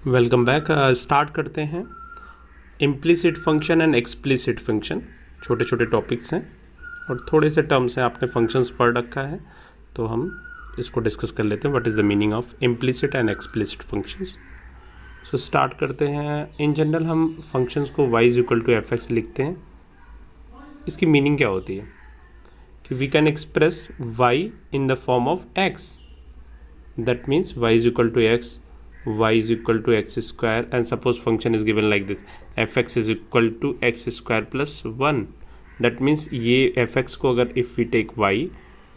Welcome back. Start करते हैं। Implicit function and explicit function छोटे छोटे टॉपिक्स हैं और थोड़े से टर्म्स हैं, आपने फंक्शंस पढ़ रखा है तो हम इसको डिस्कस कर लेते हैं। What is the meaning of implicit and explicit functions. So start करते हैं। इन जनरल हम फंक्शंस को y is equal to F X लिखते हैं। इसकी मीनिंग क्या होती है कि we can express y in the form of x, that means y is equal to x, y is equal to x square, and suppose function is given like this, fx is equal to x square plus 1. That means ये fx को अगर if we take y,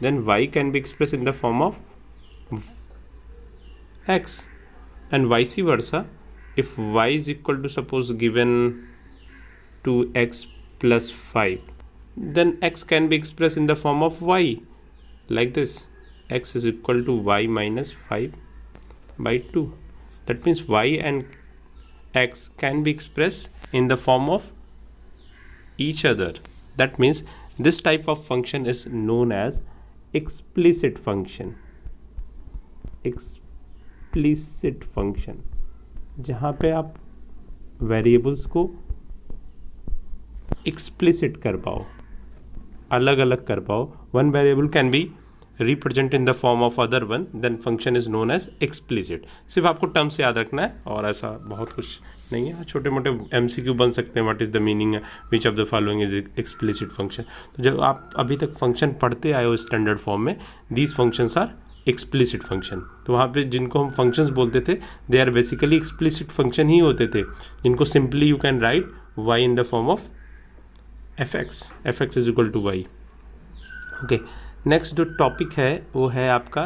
then y can be expressed in the form of x, and vice versa. If y is equal to suppose given to x plus 5, then x can be expressed in the form of y like this, x is equal to y minus 5 by 2. That means y and x can be expressed in the form of each other. That means this type of function is known as explicit function. Explicit function जहाँ पे आप variables को explicit कर पाओ, अलग अलग कर पाओ. One variable can be represent in the form of other one, then function is known as explicit. सिर्फ आपको टर्म से याद रखना है और ऐसा बहुत कुछ नहीं है. छोटे मोटे MCQ बन सकते हैं. What is the meaning, which of the following is explicit function. तो जब आप अभी तक फंक्शन पढ़ते आए हो स्टैंडर्ड फॉर्म में, these functions are explicit function. तो वहाँ पे जिनको हम फंक्शंस बोलते थे, they are basically explicit function ही होते थे, जिनको simply you can write y in the form of fx is equal to y. Okay, next जो टॉपिक है वो है आपका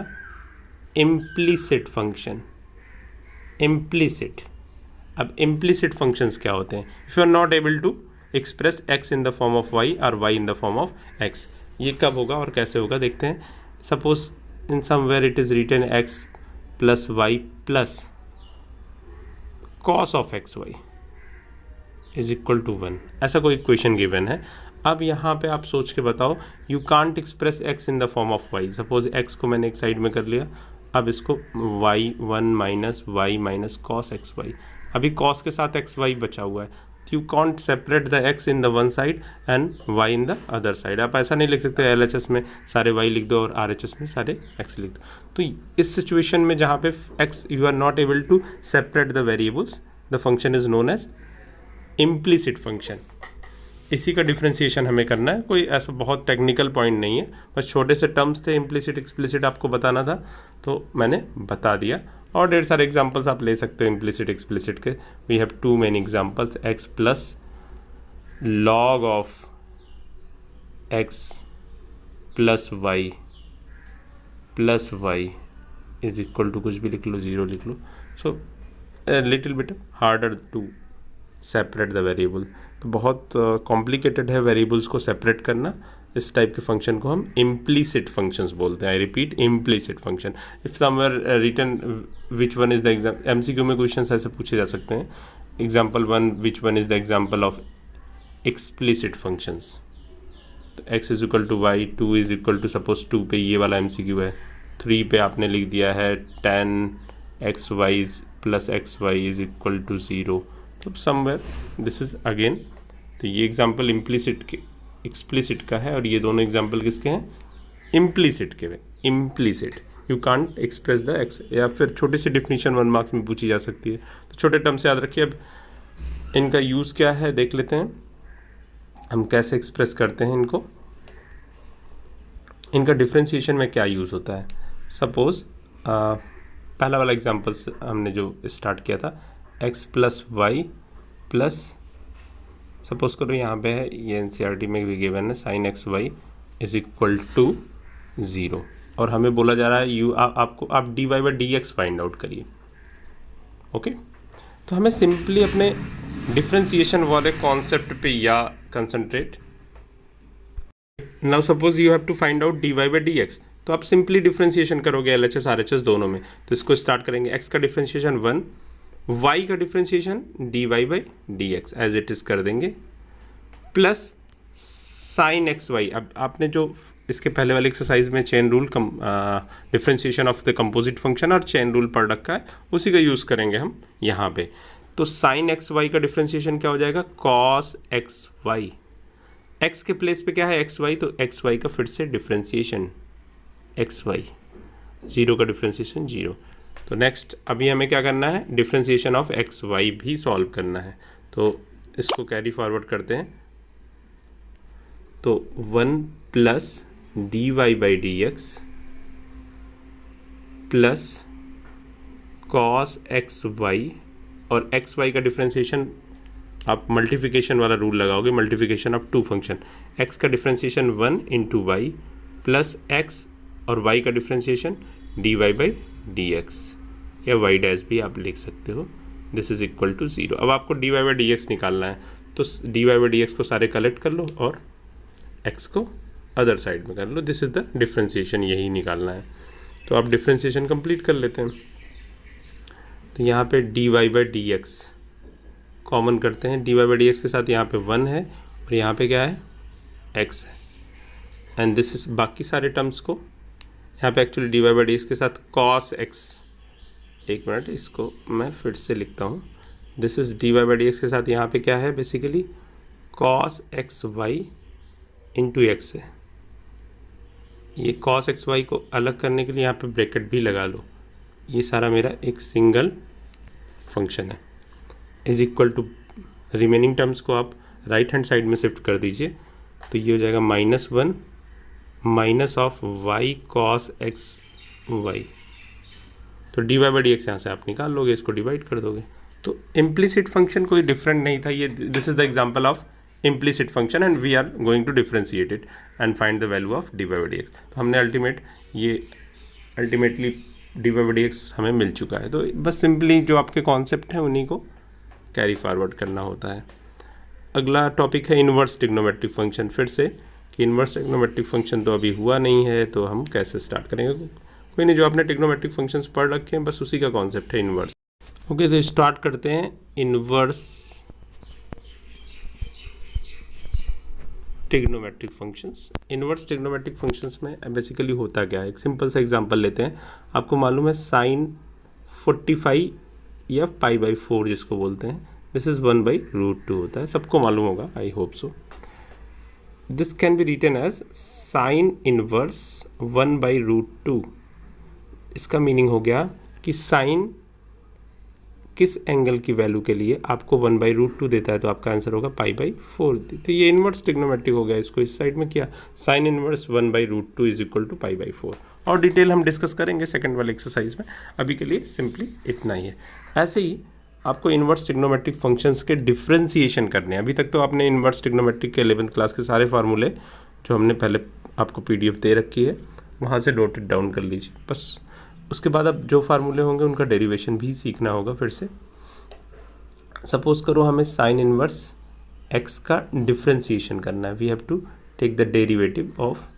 इम्प्लिसिट फंक्शन. इम्प्लिसिट. अब इम्प्लिसिट फंक्शंस क्या होते हैं? If you are not able to express x in the form of y और y in the form of x, ये कब होगा और कैसे होगा देखते हैं. Suppose in somewhere it is written x plus y plus cos of X Y is equal to 1, ऐसा कोई इक्वेशन गिवन है. अब यहाँ पे आप सोच के बताओ, you can't express x in the form of y. Suppose x को मैंने एक साइड में कर लिया, अब इसको y1 minus y minus cos x Y. अभी कॉस के साथ एक्स वाई बचा हुआ है, तो you can't separate the x in the one side and y in the other side. आप ऐसा नहीं लिख सकते LHS में सारे y लिख दो और RHS में सारे x लिख दो. तो इस सिचुएशन में जहाँ पे x you are not able to separate the variables, the function is known as implicit function. इसी का डिफ्रेंशिएशन हमें करना है. कोई ऐसा बहुत टेक्निकल पॉइंट नहीं है, बस छोटे से टर्म्स थे. इम्प्लिसिट एक्सप्लिसिट आपको बताना था तो मैंने बता दिया. और ढेर सारे एग्जांपल्स आप ले सकते हो इम्प्लिसिट एक्सप्लिसिट के. We have too many examples. X plus log of x plus y is equal to कुछ भी लिख लो, 0 लिख लो. So little bit harder to separate the variable. तो बहुत कॉम्प्लिकेटेड है वेरिएबल्स को सेपरेट करना. इस टाइप के फंक्शन को हम इम्प्लिसिट फंक्शंस बोलते हैं. I repeat, implicit function. If somewhere written which one is the exam, MCQ में क्वेश्चंस ऐसे पूछे जा सकते हैं. Example 1, which one is the example of explicit functions. तो x is equal to Y, 2 is equal to suppose 2 पे ये वाला MCQ है, 3 पे आपने लिख दिया है tan xy plus xy is equal to 0. तो समवेयर दिस इज अगेन. तो ये एग्जाम्पल इम्प्लिसिट के एक्सप्लिसिट का है और ये दोनों एग्जाम्पल किसके हैं? इम्प्लिसिट के. Implicit you can't express the x. या फिर छोटी सी डिफिनीशन 1 मार्क्स में पूछी जा सकती है, तो छोटे टर्म से याद रखिए. अब इनका यूज़ क्या है देख लेते हैं, हम कैसे एक्सप्रेस करते हैं इनको. इनका डिफ्रेंशिएशन में क्या यूज़ होता है. सपोज पहला वाला एग्जाम्पल हमने जो स्टार्ट किया था, x plus Y plus, suppose करो यहाँ पे है, ये NCERT में भी गिवन है, sine X Y is equal to 0. और हमें बोला जा रहा है आपको आप dy by dx find out करिए. ओके, तो हमें सिंपली अपने डिफ्रेंशिएशन वाले कॉन्सेप्ट पे या concentrate. Now suppose you have to find out dy by dx, तो आप सिंपली डिफ्रेंशिएशन करोगे LHS RHS दोनों में. तो इसको स्टार्ट करेंगे. x का डिफ्रेंशिएशन 1, y का differentiation dy by dx as it is कर देंगे, प्लस साइन एक्स वाई, अब आपने जो इसके पहले वाले एक्सरसाइज में chain rule differentiation of the composite function और चेन रूल पढ़ रखा है, उसी का यूज़ करेंगे हम यहाँ पे। तो साइन एक्स वाई का डिफ्रेंशिएशन क्या हो जाएगा, कॉस एक्स वाई। एक्स के प्लेस पे क्या है, एक्स वाई, तो एक्स वाई का फिर से डिफ्रेंशिएशन एक्स वाई, जीरो का डिफ्रेंशिएशन जीरो। तो नेक्स्ट अभी हमें क्या करना है, डिफ्रेंशिएशन ऑफ एक्स वाई भी सॉल्व करना है। तो इसको कैरी फॉरवर्ड करते हैं, तो 1 plus d Y by D x plus cos x y, और एक्स वाई का डिफ्रेंशिएशन आप मल्टीप्लिकेशन वाला रूल लगाओगे, multiplication of two function, x का differentiation 1 into y plus x और वाई का differentiation d Y by D x, या y dash भी आप लिख सकते हो, this is equal to zero. अब आपको D Y by D x निकालना है, तो d Y by D x को सारे कलेक्ट कर लो और एक्स को अदर साइड में कर लो, दिस इज द डिफ्रेंशिएशन, यही निकालना है। तो आप डिफ्रेंशिएशन कंप्लीट कर लेते हैं। तो यहाँ पे D Y by D X common करते हैं, D Y by D X के साथ यहाँ पे 1 है और यहाँ पे क्या है, x है, एंड दिस इज बाकी सारे टर्म्स को यहाँ पे actually D Y by D X के साथ कॉस एक्स, एक मिनट इसको मैं फिर से लिखता हूँ, this is D Y by D X के साथ यहाँ पे क्या है, basically cos x Y into X है। ये कॉस एक्स वाई को अलग करने के लिए यहाँ पे ब्रैकेट भी लगा लो, ये सारा मेरा एक सिंगल फंक्शन है, is equal to remaining terms को आप राइट हैंड साइड में शिफ्ट कर दीजिए, तो ये हो जाएगा -1 minus of y cos x y. तो d Y by D x यहाँ से आप निकाल लोगे, इसको डिवाइड कर दोगे। तो इम्प्लिसिट फंक्शन कोई डिफरेंट नहीं था, ये this is the example of implicit function and we are going to differentiate it and find the value of D Y by D X. तो हमने ultimately D Y by D X हमें मिल चुका है। तो बस सिंपली जो आपके कॉन्सेप्ट हैं उन्हीं को कैरी फॉरवर्ड करना होता है। अगला टॉपिक है इन्वर्स ट्रिग्नोमेट्रिक फंक्शन। फिर से कि इन्वर्स ट्रिग्नोमेट्रिक फंक्शन तो अभी हुआ नहीं है, तो हम कैसे स्टार्ट करेंगे, कोई नहीं, जो आपने ट्रिग्नोमेट्रिक फंक्शंस पढ़ रखे हैं बस उसी का कॉन्सेप्ट है इन्वर्स। ओके, तो स्टार्ट करते हैं inverse trigonometric functions. Inverse trigonometric functions में बेसिकली होता क्या है, एक सिंपल सा एग्जांपल लेते हैं। आपको मालूम है साइन 45 या π/4 जिसको बोलते हैं, दिस इज 1/√2 होता है, सबको मालूम होगा, I hope so. This can be written as sine inverse 1/√2। इसका मीनिंग हो गया कि साइन किस एंगल की वैल्यू के लिए आपको 1/√2 देता है, तो आपका आंसर होगा π/4। तो ये इन्वर्स ट्रिग्नोमेट्रिक हो गया, इसको इस साइड में किया, sine inverse 1/√2 is equal to π/4। और डिटेल हम डिस्कस करेंगे सेकंड वाले एक्सरसाइज में, अभी के लिए सिंपली इतना ही है। ऐसे ही आपको इन्वर्स ट्रिग्नोमेट्रिक फंक्शंस के डिफ्रेंशिएशन करने हैं। अभी तक तो आपने इन्वर्स ट्रिग्नोमेट्रिक के 11th क्लास के सारे फार्मूले जो हमने पहले आपको PDF दे रखी है वहाँ से नोटेड डाउन कर लीजिए बस। उसके बाद अब जो फार्मूले होंगे उनका डेरिवेशन भी सीखना होगा फिर से। सपोज करो हमें साइन इनवर्स x का डिफ्रेंशिएशन करना है, we have to take the derivative of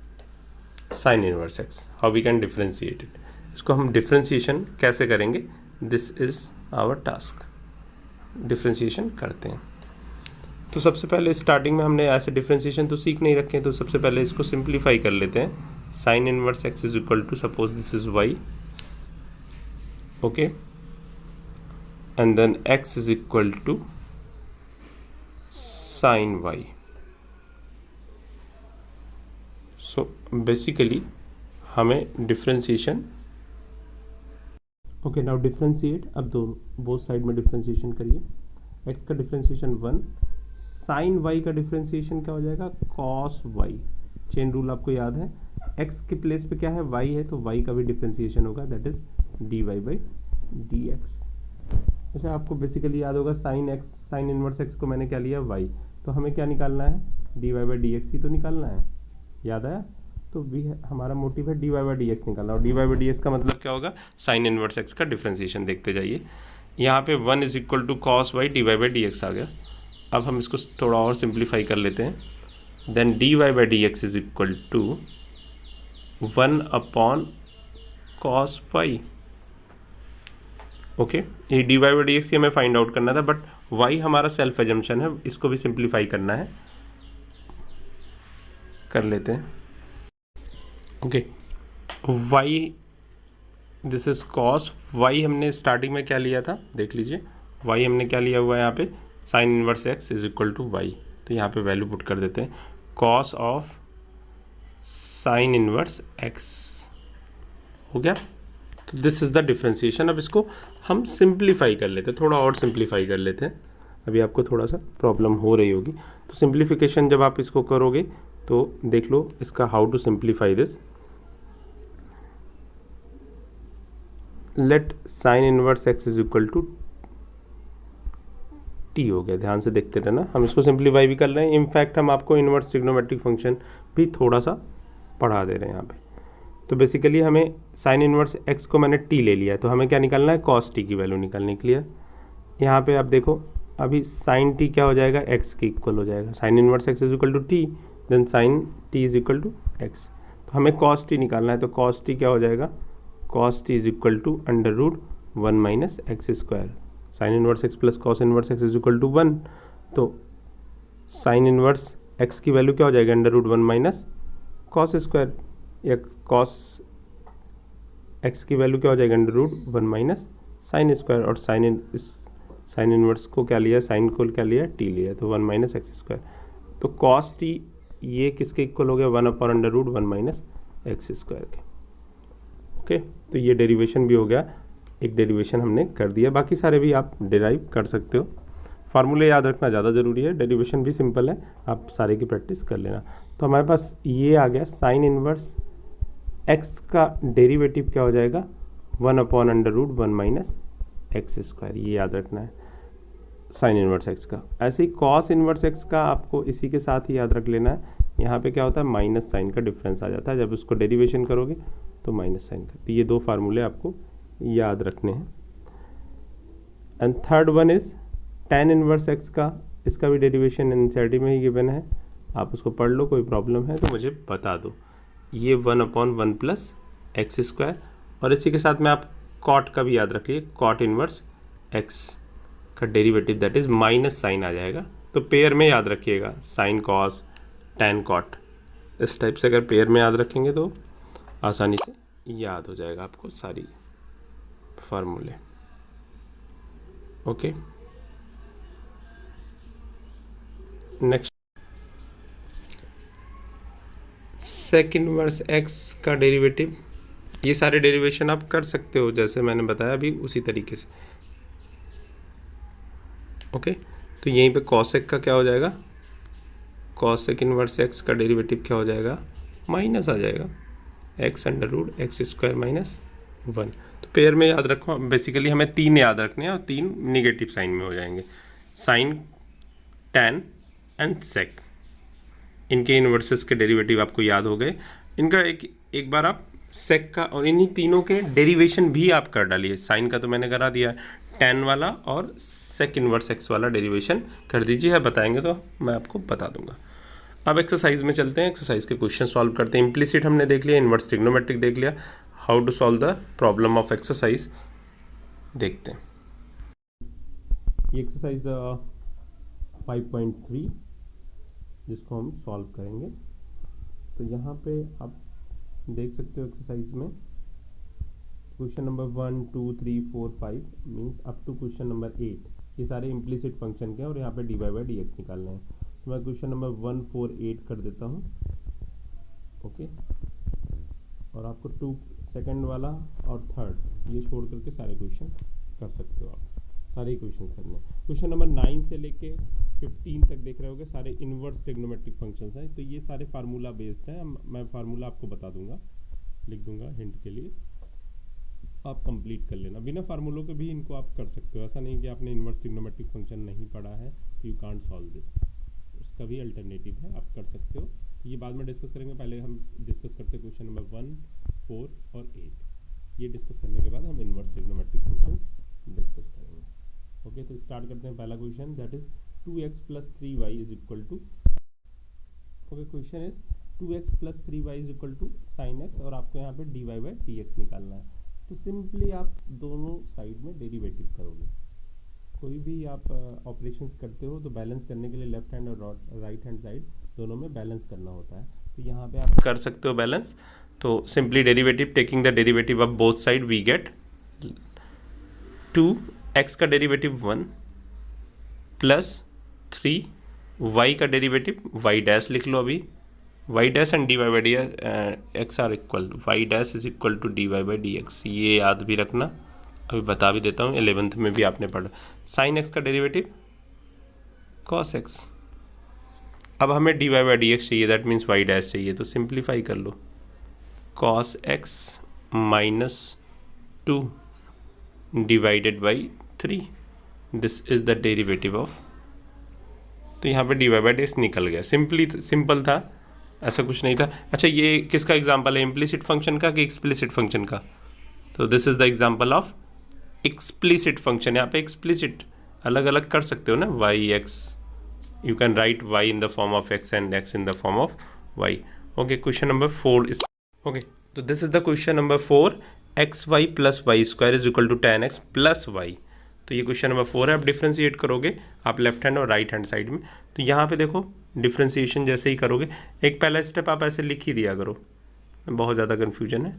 sine inverse x, how we can differentiate it. इसको हम डिफ्रेंशिएशन कैसे करेंगे, this is our task. Differentiation करते हैं। तो सबसे पहले स्टार्टिंग में हमने ऐसे डिफ्रेंशिएशन तो सीख नहीं रखे हैं, तो सबसे पहले इसको सिंप्लीफाई कर लेते हैं। Sine inverse x is equal to, suppose this is y, okay, and then x is equal to sin y. So basically हमें डिफ्रेंशिएशन, ओके, नाउ डिफ्रेंशिएट, अब दो बोथ साइड में डिफ्रेंशिएशन करिए। x का डिफ्रेंशिएशन 1, साइन y का differentiation क्या हो जाएगा, cos y। चेन रूल आपको याद है, x के प्लेस पे क्या है, y है, तो y का भी डिफ्रेंशिएशन होगा, that is dy by dx। अच्छा, आपको बेसिकली याद होगा sine x, sine inverse x को मैंने क्या लिया, y, तो हमें क्या निकालना है, dy बाई dx ही तो निकालना है, याद आया। तो भी हमारा मोटिव है dy बाई dx निकालना, और dy बाई dx का मतलब क्या होगा, साइन इनवर्स x का डिफ्रेंशिएशन। देखते जाइए, यहाँ पे 1 is equal to cos Y dy by dx आ गया। अब हम इसको थोड़ा और सिंप्लीफाई कर लेते हैं। Then dy by dx is equal to 1 upon cos वाई। ओके, ये dy बाई dx ही हमें फाइंड आउट करना था, बट y हमारा सेल्फ एजम्पशन है, इसको भी सिंप्लीफाई करना है। कर लेते हैं। Okay, y this is cos, y हमने स्टार्टिंग में क्या लिया था देख लीजिए, y हमने क्या लिया हुआ है यहाँ पे sine inverse x is equal to Y. तो यहाँ पे वैल्यू पुट कर देते हैं, cos of sine inverse x हो गया। तो दिस इज़ द डिफ्रेंसिएशन। अब इसको हम सिंप्लीफाई कर लेते हैं, थोड़ा और सिंप्लीफाई कर लेते हैं। अभी आपको थोड़ा सा प्रॉब्लम हो रही होगी, तो सिंप्लीफिकेशन जब आप इसको करोगे तो देख लो इसका how to simplify this. Let sine inverse x is equal to T हो गया। ध्यान से देखते रहना, हम इसको सिंप्लीफाई भी कर रहे हैं। इनफैक्ट हम आपको इनवर्स ट्रिग्नोमेट्रिक फंक्शन भी थोड़ा सा पढ़ा दे रहे हैं यहाँ पे। तो बेसिकली हमें साइन इनवर्स x को मैंने t ले लिया है, तो हमें क्या निकालना है, कॉस t की वैल्यू निकालने के लिए। यहाँ पे आप देखो अभी साइन t क्या हो जाएगा, x के इक्वल हो जाएगा। Sine inverse x is equal to T, then sine t is equal to x। तो हमें कॉस t निकालना है, तो कॉस t क्या हो जाएगा, cos t is equal to under root 1 minus x square. Sine inverse x plus cos inverse x is equal to 1, तो sine inverse x की वैल्यू क्या हो जाएगा, under root 1 minus cos square, या cos x की value क्या हो जाएगा, under root 1 minus sine square. और साइन इनवर्स को क्या लिया, साइन को क्या लिया, t लिया, तो 1 माइनस एक्स स्क्वायर। तो कॉस t ये किसके इक्वल हो गया, 1 upon under root 1 minus x square के। ओके, तो ये डेरिवेशन भी हो गया, एक डेरिवेशन हमने कर दिया। बाकी सारे भी आप डिराइव कर सकते हो, फार्मूले याद रखना ज़्यादा ज़रूरी है, डेरिवेशन भी सिंपल है, आप सारे की प्रैक्टिस कर लेना। तो हमारे पास ये आ गया, साइन इनवर्स x का डेरिवेटिव क्या हो जाएगा, 1 upon under root 1 minus x square, ये याद रखना है साइन इनवर्स x का। ऐसे ही कॉस इनवर्स x का आपको इसी के साथ ही याद रख लेना है। यहाँ पे क्या होता है, माइनस साइन का डिफरेंस आ जाता है, जब उसको डेरिवेशन करोगे तो माइनस साइन का। तो ये दो फार्मूले आपको याद रखने हैं। And third one is tan inverse x का, इसका भी डेरिवेशन एनसीईआरटी में ही गिवन है, आप उसको पढ़ लो, कोई प्रॉब्लम है तो मुझे बता दो। ये 1 अपॉन 1 प्लस एक्स स्क्वायर, और इसी के साथ में आप कॉट का भी याद रखिए, कॉट इनवर्स x का derivative that is minus sine आ जाएगा। तो पेयर में याद रखिएगा, साइन कॉस टैन कॉट, इस टाइप से अगर पेयर में याद रखेंगे तो आसानी से याद हो जाएगा आपको सारी फार्मूले। Okay, next sec inverse x का डेरिवेटिव। ये सारे डेरिवेशन आप कर सकते हो जैसे मैंने बताया अभी उसी तरीके से। ओके, तो यहीं पे कॉसेक का क्या हो जाएगा, कॉसेक इनवर्स x का डेरिवेटिव क्या हो जाएगा, माइनस आ जाएगा, x under root X square minus 1। तो पेयर में याद रखो, बेसिकली हमें 3 याद रखने हैं और 3 निगेटिव साइन में हो जाएंगे, साइन टैन एंड सेक। इनके इन्वर्सेस के डेरिवेटिव आपको याद हो गए। इनका एक बार आप सेक का और इन्हीं तीनों के डेरिवेशन भी आप कर डालिए। साइन का तो मैंने करा दिया, टैन वाला और सेक इनवर्स एक्स वाला डेरिवेशन कर दीजिए, बताएंगे तो मैं आपको बता दूंगा। अब एक्सरसाइज में चलते हैं, एक्सरसाइज के क्वेश्चन सॉल्व करते हैं। इम्प्लिसिट हमने देख लिया, इनवर्स ट्रिग्नोमेट्रिक देख लिया, how to solve the problem of exercise देखते हैं। ये एक्सरसाइज 5.3 जिसको हम सॉल्व करेंगे। तो यहाँ पे आप देख सकते हो एक्सरसाइज में question number 1 2 3 4 5 means up to question number 8 ये सारे इम्प्लिसिट फंक्शन के हैं और यहाँ पे dy बाई डी एक्स निकालना है। तो मैं क्वेश्चन नंबर 1 4 8 कर देता हूँ। ओके, और आपको 2 सेकंड वाला और थर्ड ये छोड़ करके सारे क्वेश्चन कर सकते हो आप, सारे क्वेश्चन करने। क्वेश्चन नंबर 9 से लेके 15 तक देख रहे होगे, सारे इनवर्स ट्रिग्नोमेट्रिक फंक्शंस हैं। तो ये सारे फार्मूला बेस्ड हैं, मैं फार्मूला आपको बता दूंगा, लिख दूंगा हिंट के लिए, आप कंप्लीट कर लेना। बिना फार्मूलों के भी इनको आप कर सकते हो, ऐसा नहीं कि आपने इनवर्स ट्रिग्नोमेट्रिक फंक्शन नहीं पढ़ा है तो यू कांट सॉल्व दिस, उसका भी अल्टरनेटिव है, आप कर सकते हो। ये बाद में डिस्कस करेंगे, पहले हम डिस्कस करते हैं क्वेश्चन नंबर 1 4 और 8। ये डिस्कस करने के बाद हम इनवर्स ट्रिग्नोमेट्रिक फंक्शंस डिस्कस करेंगे। ओके, तो स्टार्ट करते हैं। पहला question that is 2x plus 3y is equal to, okay, question is 2x plus 3y is equal to sine x और आपको यहाँ पे dy बाई डी एक्स निकालना है। तो सिंपली आप दोनों साइड में डेरिवेटिव करोगे। कोई भी आप ऑपरेशंस करते हो तो बैलेंस करने के लिए लेफ्ट हैंड और राइट हैंड साइड दोनों में बैलेंस करना होता है। तो यहाँ पे आप कर सकते हो बैलेंस। तो simply derivative, taking the derivative of both side we get 2x का डेरिवेटिव 1 प्लस 3 y का डेरिवेटिव y डैश लिख लो अभी, y dash and D Y by D X are equal, y dash is equal to D Y by D X. ये याद भी रखना, अभी बता भी देता हूँ, 11th में भी आपने पढ़ा। साइन x का डेरिवेटिव cos x। अब हमें D Y by D x चाहिए, दैट मीन्स y डैश चाहिए, तो सिंप्लीफाई कर लो, cos x minus 2 divided by 3, this is the derivative of, तो यहाँ पे D Y by D X निकल गया। सिंपल था, ऐसा कुछ नहीं था। अच्छा, ये किसका एग्जांपल है, इम्प्लिसिट फंक्शन का कि एक्सप्लिसिट फंक्शन का? तो this is the example of explicit function. यहाँ पे एक्सप्लिसिट अलग अलग कर सकते हो ना, y x, you can write y in the form of x and x in the form of y. Okay, question number 4 is okay, तो this is the question number 4, x y plus y square is equal to 10x plus y. तो ये question number 4 है। आप differentiate करोगे आप left hand और right hand side में। तो यहाँ पे देखो डिफ्रेंशिएशन जैसे ही करोगे, एक पहला स्टेप आप ऐसे लिख ही दिया करो, बहुत ज़्यादा कन्फ्यूजन है,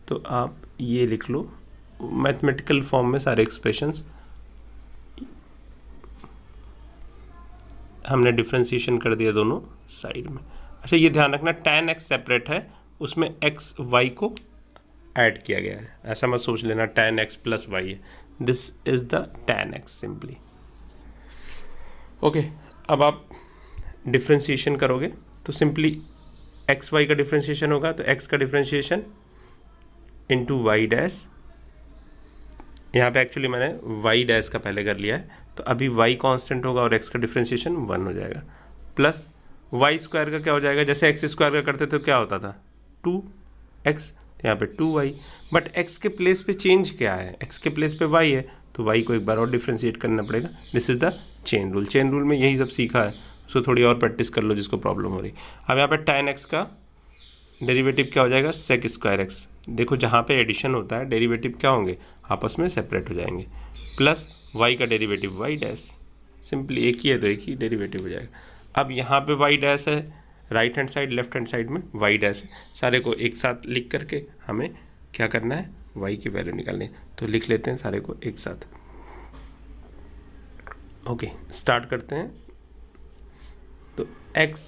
तो आप ये लिख लो मैथमेटिकल फॉर्म में सारे एक्सप्रेशंस। हमने डिफ्रेंशिएशन कर दिया दोनों साइड में। अच्छा, ये ध्यान रखना tan x सेपरेट है, उसमें x y को ऐड किया गया है, ऐसा मत सोच लेना tan x प्लस वाई है, this is the tan x simply. Okay, अब आप डिफ्रेंशिएशन करोगे तो सिंपली एक्स वाई का डिफ्रेंशिएशन होगा, तो x का डिफ्रेंशिएशन इंटू वाई डैश, यहाँ पे एक्चुअली मैंने y डैश का पहले कर लिया है, तो अभी y कांस्टेंट होगा और x का डिफ्रेंशिएशन 1 हो जाएगा, प्लस वाई स्क्वायर का क्या हो जाएगा, जैसे एक्स स्क्वायर का करते थे तो क्या होता था 2x, यहाँ पे 2y, बट x के प्लेस पे चेंज क्या है, x के प्लेस पे y है, तो y को एक बार और डिफ्रेंशिएट करना पड़ेगा। This is the chain rule. Chain rule में यही सब सीखा है, उसको थोड़ी और प्रैक्टिस कर लो जिसको प्रॉब्लम हो रही। अब यहाँ पे tan x का डेरिवेटिव क्या हो जाएगा, sec स्क्वायर x। देखो जहाँ पे एडिशन होता है डेरिवेटिव क्या होंगे, आपस में सेपरेट हो जाएंगे, प्लस y का डेरिवेटिव y डैश, सिंपली एक ही है तो एक ही डेरिवेटिव हो जाएगा। अब यहाँ पे y डैश है, right hand side left hand side में y डैश है, सारे को एक साथ लिख करके हमें क्या करना है, y की वैल्यू निकालनी है, तो लिख लेते हैं सारे को एक साथ। ओके, स्टार्ट करते हैं। तो x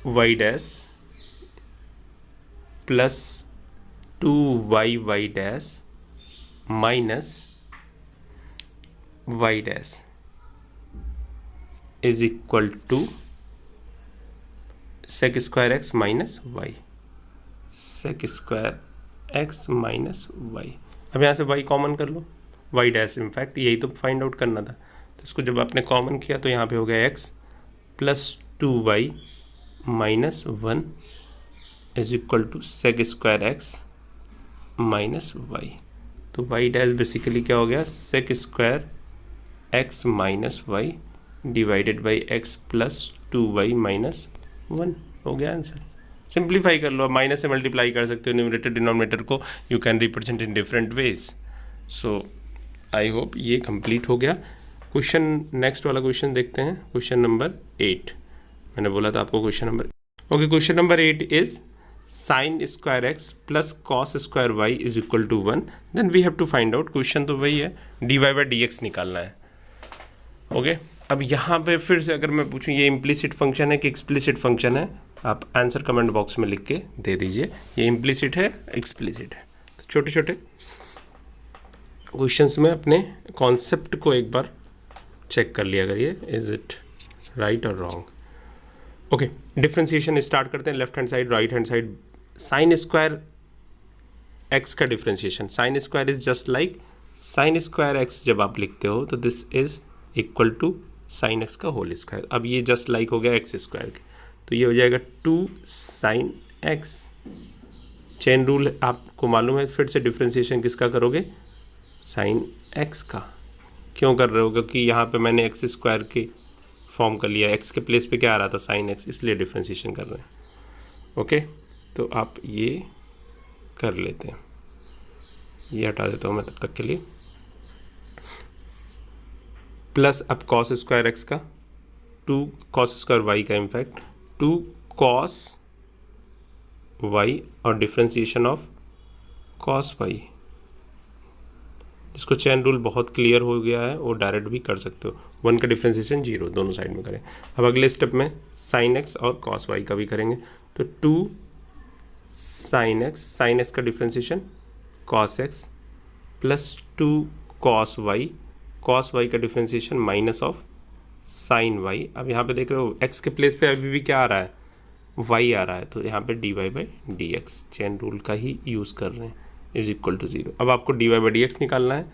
y dash plus 2y dash minus y dash is equal to sec square X minus Y, sec square X minus Y. अब यहाँ से y कॉमन कर लो, y डैश, इनफैक्ट यही तो फाइंड आउट करना था, तो इसको जब आपने कॉमन किया तो यहाँ पे हो गया x plus 2y minus 1 is equal to sec square X minus Y. तो y डैश बेसिकली क्या हो गया, sec square X minus Y divided by X plus 2y minus 1 हो गया आंसर। सिंप्लीफाई कर लो, अब माइनस से मल्टीप्लाई कर सकते हो, न्यूमरेटर डिनोमिनेटर को you can represent in different ways. So I hope ये कंप्लीट हो गया। क्वेश्चन नेक्स्ट वाला क्वेश्चन देखते हैं, क्वेश्चन नंबर 8। मैंने बोला था आपको question number, okay, question number 8 is sine square X plus cos square Y is equal to 1, then we have to find out, question तो वही है, D Y by D x निकालना है। ओके, अब यहाँ पे फिर से अगर मैं पूछूं ये इम्प्लिसिट फंक्शन है कि एक्सप्लिसिट फंक्शन है, आप आंसर कमेंट बॉक्स में लिख के दे दीजिए, ये इम्प्लिसिट है एक्सप्लिसिट है। तो छोटे छोटे क्वेश्चंस में अपने कॉन्सेप्ट को एक बार चेक कर लिया करिए, इज इट राइट और रॉन्ग। ओके, डिफ्रेंशिएशन स्टार्ट करते हैं, left hand side right hand side. Sine square x का differentiation, sine square is just like sine square x, जब आप लिखते हो तो this is equal to sine x का होल स्क्वायर। अब ये जस्ट लाइक हो गया एक्स स्क्वायर के, तो ये हो जाएगा 2 साइन एक्स। चेन रूल आपको मालूम है, फिर से डिफ्रेंशिएशन किसका करोगे, साइन एक्स का। क्यों कर रहे हो, क्योंकि यहाँ पे मैंने एक्स स्क्वायर के फॉर्म कर लिया, एक्स के प्लेस पे क्या आ रहा था, साइन एक्स, इसलिए डिफ्रेंशिएशन कर रहे हैं। ओके, तो आप ये कर लेते हैं, ये हटा देता हूँ मैं तब तक के लिए, प्लस अब कॉस स्क्वायर एक्स का 2 कॉस स्क्वायर वाई का, इनफैक्ट 2 कॉस वाई और डिफ्रेंसिएशन ऑफ कॉस वाई। इसको चेन रूल बहुत क्लियर हो गया है, वो डायरेक्ट भी कर सकते हो। 1 का डिफ्रेंसिएशन 0 दोनों साइड में करें। अब अगले स्टेप में साइन एक्स और कॉस वाई का भी करेंगे। तो 2 साइन एक्स का differentiation cos x plus 2 cos y का differentiation minus of sine y. अब यहाँ पे देख रहे हो एक्स के प्लेस पे अभी भी क्या आ रहा है, वाई आ रहा है, तो यहाँ पे D Y by D X chain rule का ही यूज़ कर रहे हैं, इज इक्वल टू 0। अब आपको D Y by D x निकालना है,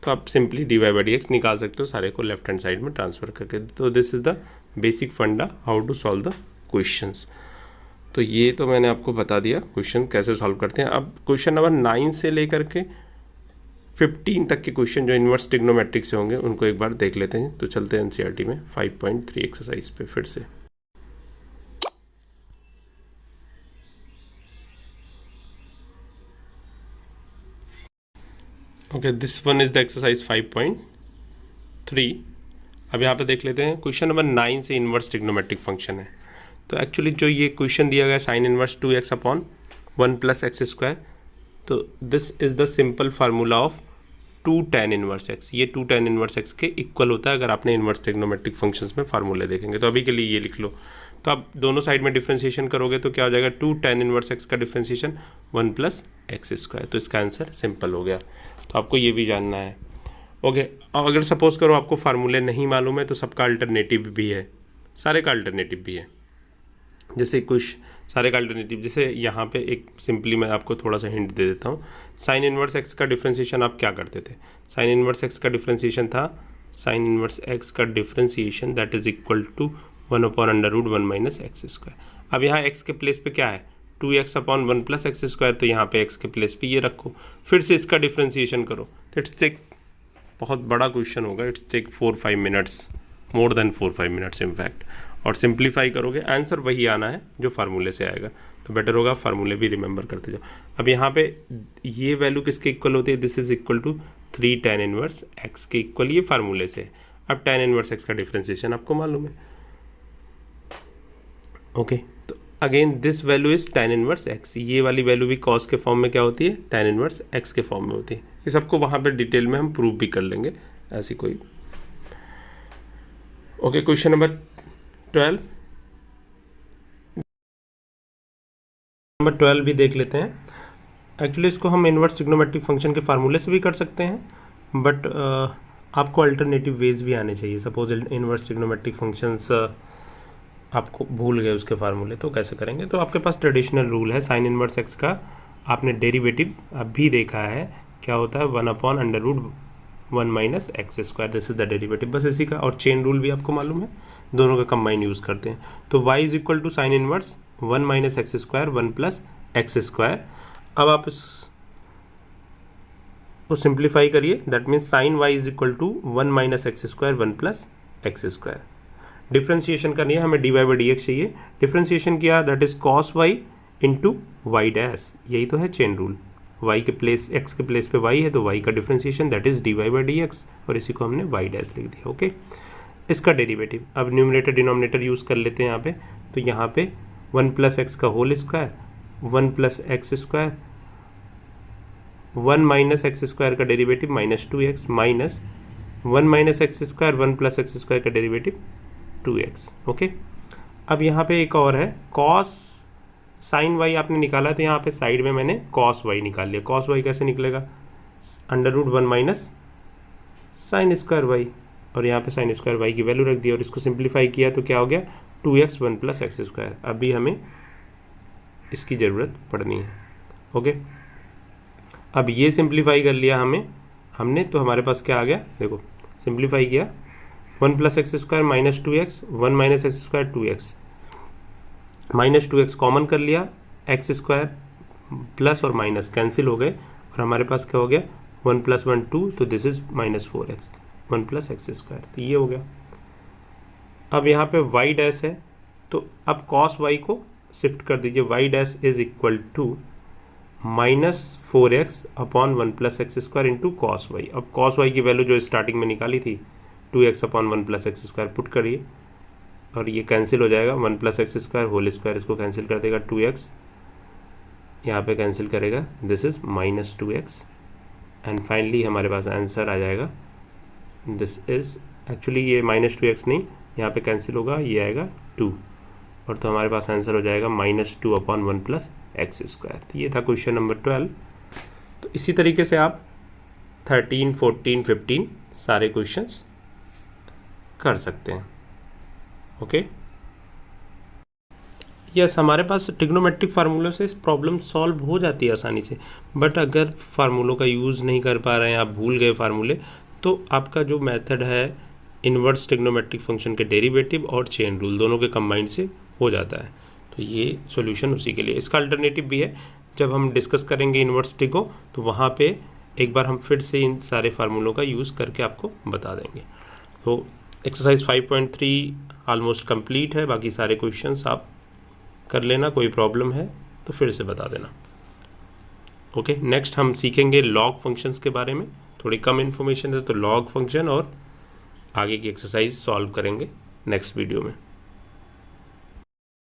तो आप simply D Y by D X निकाल सकते हो सारे को लेफ्ट हैंड साइड में ट्रांसफर करके। तो this is the basic funda how to solve the questions. तो ये तो मैंने आपको बता दिया क्वेश्चन कैसे सॉल्व करते हैं। अब क्वेश्चन नंबर 9 से लेकर के 15 तक के क्वेश्चन जो इन्वर्स ट्रिग्नोमेट्रिक से होंगे उनको एक बार देख लेते हैं। तो चलते हैं एनसीईआरटी में 5.3 एक्सरसाइज पे फिर से। Okay, this one is the exercise 5.3। अब यहाँ पे देख लेते हैं क्वेश्चन नंबर 9 से इन्वर्स ट्रिग्नोमेट्रिक फंक्शन है। तो एक्चुअली जो ये क्वेश्चन दिया गया sine inverse 2x upon 1 plus x square, तो this is the simple formula of 2 tan inverse x। ये 2 tan इनवर्स x के इक्वल होता है अगर आपने इन्वर्स ट्रिग्नोमेट्रिक फंक्शंस में फार्मूले देखेंगे। तो अभी के लिए ये लिख लो। तो आप दोनों साइड में डिफ्रेंसिएशन करोगे तो क्या हो जाएगा, 2 tan इनवर्स x का डिफ्रेंसिएशन 1 प्लस एक्स स्क्वायर। तो इसका आंसर सिंपल हो गया। तो आपको ये भी जानना है। ओके, अब अगर सपोज करो आपको फार्मूले नहीं मालूम है तो सबका अल्टरनेटिव भी है, सारे का अल्टरनेटिव भी है। जैसे कुछ सारे का अल्टरनेटिव, जैसे यहाँ पे एक सिंपली मैं आपको थोड़ा सा हिंट दे देता हूँ। साइन इनवर्स एक्स का डिफ्रेंसिएशन आप क्या करते थे, साइन इनवर्स एक्स का डिफ्रेंसिएशन था साइन इनवर्स एक्स का differentiation that is equal to 1 upon under root 1 minus x square. अब यहाँ एक्स के प्लेस पे क्या है, 2x upon 1 plus x square, तो यहाँ पे एक्स के प्लेस पे ये रखो, फिर से इसका डिफ्रेंसिएशन करो। तो इट्स टेक बहुत बड़ा क्वेश्चन होगा, it's take 4-5 minutes, more than 4-5 minutes in fact. और सिंप्लीफाई करोगे आंसर वही आना है जो फार्मूले से आएगा। तो बेटर होगा फार्मूले भी रिमेंबर करते जाओ। अब यहाँ पे ये वैल्यू किसके इक्वल होती है, this is equal to 3 tan inverse x के इक्वल, ये फार्मूले से। अब tan इनवर्स एक्स का डिफ्रेंसिएशन आपको मालूम है। ओके, तो again this value is tan inverse x. ये वाली वैल्यू भी कॉस के फॉर्म में क्या होती है, tan इनवर्स एक्स के फॉर्म में होती है। ये सबको वहाँ पे डिटेल में हम प्रूव भी कर लेंगे, ऐसी कोई। ओके, क्वेश्चन नंबर 12 भी देख लेते हैं। एक्चुअली इसको हम इन्वर्स ट्रिग्नोमेट्रिक फंक्शन के फार्मूले से भी कर सकते हैं, बट आपको अल्टरनेटिव वेज भी आने चाहिए। सपोज इन्वर्स ट्रिग्नोमेट्रिक फंक्शंस आपको भूल गए उसके फार्मूले, तो कैसे करेंगे। तो आपके पास ट्रेडिशनल रूल है साइन इनवर्स एक्स का, आपने डेरिवेटिव अभी देखा है क्या होता है, 1 upon under root 1 minus x square, this is the derivative, बस इसी का। और चेन रूल भी आपको मालूम है, दोनों का कंबाइन यूज़ करते हैं। तो y is equal to sine inverse 1 minus x square 1 plus x square. अब आप इसको सिंप्लीफाई करिए, that means sine y is equal to 1 minus x square 1 plus x square. Differentiation करनी है हमें, D Y by D x चाहिए। Differentiation किया that is cos y into y dash, यही तो है चेन रूल। y के प्लेस x के प्लेस पे y है तो y का differentiation that is D Y by D x, और इसी को हमने y डैश लिख दिया। ओके, इसका डेरिवेटिव अब न्यूमरेटर डिनोमिनेटर यूज़ कर लेते हैं यहाँ पे। तो यहाँ पे 1 प्लस एक्स का whole square 1 plus x square 1 minus x square का derivative minus 2x minus 1 minus x square 1 plus x square का डेरिवेटिव 2x। ओके, अब यहाँ पे एक और है कॉस साइन वाई आपने निकाला, तो यहाँ पे साइड में मैंने कॉस वाई निकाल लिया। कॉस वाई कैसे निकलेगा, under root 1 minus sine square y, और यहाँ पे साइन स्क्वायर वाई की वैल्यू रख दी और इसको सिंप्लीफाई किया तो क्या हो गया 2x 1 प्लस एक्स स्क्वायर। अभी हमें इसकी ज़रूरत पड़नी है। ओके, अब ये सिंप्लीफाई कर लिया हमने तो हमारे पास क्या आ गया, देखो सिंप्लीफाई किया 1 plus x square minus 2x 1 minus x square 2x minus 2x common कर लिया, एक्स स्क्वायर प्लस और माइनस कैंसिल हो गए और हमारे पास क्या हो गया 1 प्लस 1 2, तो this is minus 4x 1 plus x square, तो ये हो गया। अब यहाँ पे y डैश है तो अब cos y को शिफ्ट कर दीजिए, y dash is equal to minus 4x upon 1 plus x square into cos y. अब cos y की वैल्यू जो स्टार्टिंग में निकाली थी 2x upon 1 plus x square put करिए, और ये कैंसिल हो जाएगा, 1 + x² होल स्क्वायर इसको कैंसिल कर देगा, 2x यहाँ पे कैंसिल करेगा, this is -2x and finally हमारे पास आंसर आ जाएगा, दिस इज़ एक्चुअली ये -2x नहीं, यहाँ पे कैंसिल होगा, ये आएगा 2 और तो हमारे पास आंसर हो जाएगा -2/1 + x²। तो ये था क्वेश्चन नंबर 12। तो इसी तरीके से आप 13, 14, 15 सारे क्वेश्चंस कर सकते हैं। ओके यस, हमारे पास ट्रिग्नोमेट्रिक फार्मूलों से प्रॉब्लम सॉल्व हो जाती है आसानी से, बट अगर फार्मूलों का यूज़ नहीं कर पा रहे हैं, आप भूल गए फार्मूले, तो आपका जो मेथड है इन्वर्स ट्रिग्नोमेट्रिक फंक्शन के डेरिवेटिव और चेन रूल दोनों के कंबाइंड से हो जाता है। तो ये सॉल्यूशन उसी के लिए। इसका अल्टरनेटिव भी है, जब हम डिस्कस करेंगे इन्वर्स ट्रिगो तो वहाँ पे एक बार हम फिर से इन सारे फार्मूलों का यूज़ करके आपको बता देंगे। तो एक्सरसाइज 5.3 ऑलमोस्ट कंप्लीट है, बाकी सारे क्वेश्चंस आप कर लेना, कोई प्रॉब्लम है तो फिर से बता देना। ओके नेक्स्ट हम सीखेंगे लॉग फंक्शंस के बारे में, थोड़ी कम इन्फॉर्मेशन है तो लॉग फंक्शन और आगे की एक्सरसाइज सॉल्व करेंगे नेक्स्ट वीडियो में।